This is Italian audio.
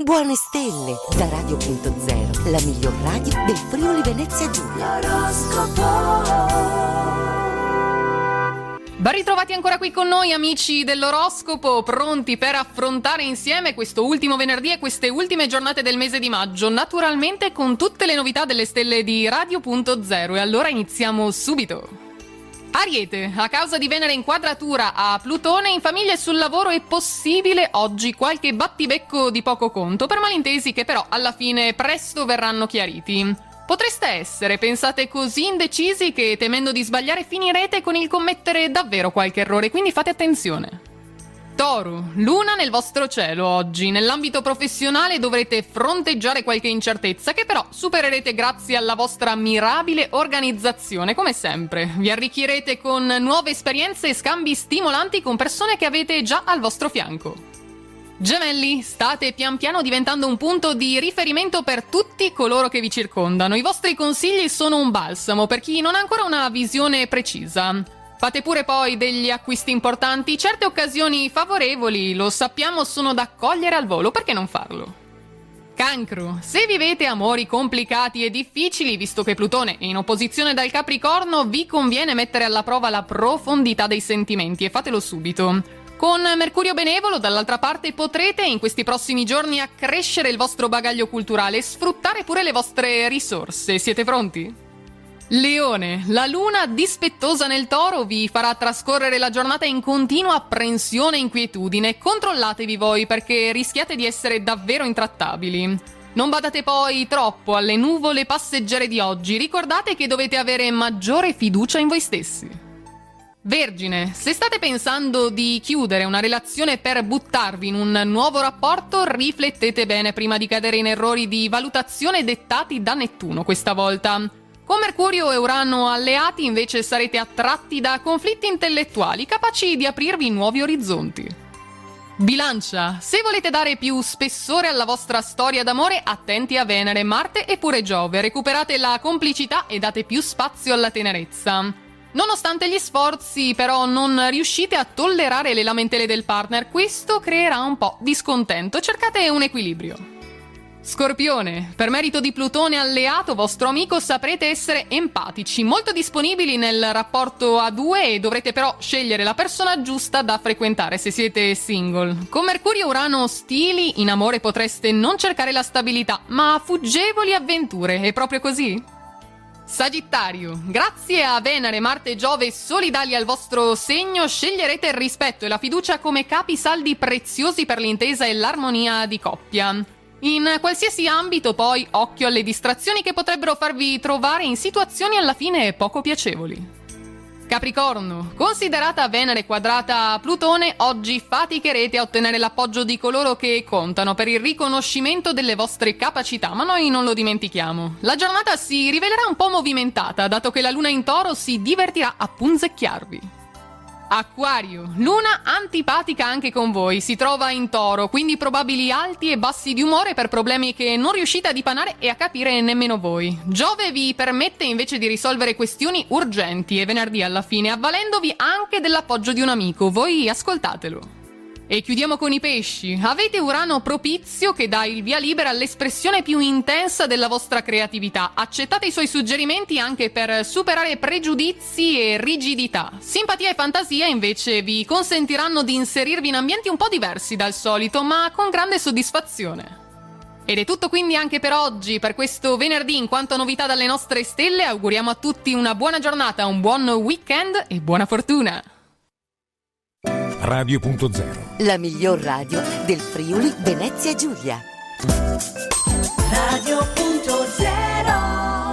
Buone stelle da Radio.0, la miglior radio del Friuli Venezia Giulia. Ben ritrovati ancora qui con noi, amici dell'oroscopo, pronti per affrontare insieme questo ultimo venerdì e queste ultime giornate del mese di maggio, naturalmente con tutte le novità delle stelle di Radio.0. E allora iniziamo subito. Ariete, a causa di Venere in quadratura a Plutone, in famiglia e sul lavoro è possibile oggi qualche battibecco di poco conto per malintesi che però alla fine presto verranno chiariti. Potreste essere, pensate, così indecisi che temendo di sbagliare finirete con il commettere davvero qualche errore, quindi fate attenzione. Toro, luna nel vostro cielo oggi. Nell'ambito professionale dovrete fronteggiare qualche incertezza che però supererete grazie alla vostra mirabile organizzazione, come sempre. Vi arricchirete con nuove esperienze e scambi stimolanti con persone che avete già al vostro fianco. Gemelli, state pian piano diventando un punto di riferimento per tutti coloro che vi circondano. I vostri consigli sono un balsamo per chi non ha ancora una visione precisa. Fate pure poi degli acquisti importanti, certe occasioni favorevoli, lo sappiamo, sono da cogliere al volo, perché non farlo? Cancro, se vivete amori complicati e difficili, visto che Plutone è in opposizione dal Capricorno, vi conviene mettere alla prova la profondità dei sentimenti e fatelo subito. Con Mercurio benevolo, dall'altra parte, potrete in questi prossimi giorni accrescere il vostro bagaglio culturale e sfruttare pure le vostre risorse. Siete pronti? Leone, la luna dispettosa nel Toro vi farà trascorrere la giornata in continua apprensione e inquietudine. Controllatevi voi perché rischiate di essere davvero intrattabili. Non badate poi troppo alle nuvole passeggere di oggi, ricordate che dovete avere maggiore fiducia in voi stessi. Vergine, se state pensando di chiudere una relazione per buttarvi in un nuovo rapporto, riflettete bene prima di cadere in errori di valutazione dettati da Nettuno questa volta. Con Mercurio e Urano alleati invece sarete attratti da conflitti intellettuali capaci di aprirvi nuovi orizzonti. Bilancia, se volete dare più spessore alla vostra storia d'amore, attenti a Venere, Marte e pure Giove, recuperate la complicità e date più spazio alla tenerezza. Nonostante gli sforzi, però, non riuscite a tollerare le lamentele del partner, questo creerà un po' di scontento, cercate un equilibrio. Scorpione, per merito di Plutone alleato, vostro amico, saprete essere empatici, molto disponibili nel rapporto a due e dovrete però scegliere la persona giusta da frequentare se siete single. Con Mercurio e Urano ostili, in amore potreste non cercare la stabilità, ma fuggevoli avventure, è proprio così? Sagittario, grazie a Venere, Marte e Giove solidali al vostro segno, sceglierete il rispetto e la fiducia come capisaldi preziosi per l'intesa e l'armonia di coppia. In qualsiasi ambito, poi, occhio alle distrazioni che potrebbero farvi trovare in situazioni alla fine poco piacevoli. Capricorno, considerata Venere quadrata Plutone, oggi faticherete a ottenere l'appoggio di coloro che contano per il riconoscimento delle vostre capacità, ma noi non lo dimentichiamo. La giornata si rivelerà un po' movimentata, dato che la luna in Toro si divertirà a punzecchiarvi. Acquario, luna antipatica anche con voi, si trova in Toro, quindi probabili alti e bassi di umore per problemi che non riuscite a dipanare e a capire nemmeno voi. Giove vi permette invece di risolvere questioni urgenti e venerdì alla fine, avvalendovi anche dell'appoggio di un amico, voi ascoltatelo. E chiudiamo con i pesci. Avete Urano propizio che dà il via libera all'espressione più intensa della vostra creatività. Accettate i suoi suggerimenti anche per superare pregiudizi e rigidità. Simpatia e fantasia invece vi consentiranno di inserirvi in ambienti un po' diversi dal solito, ma con grande soddisfazione. Ed è tutto quindi anche per oggi, per questo venerdì. In quanto a novità dalle nostre stelle, auguriamo a tutti una buona giornata, un buon weekend e buona fortuna! Radio.0, la miglior radio del Friuli Venezia Giulia. Radio.0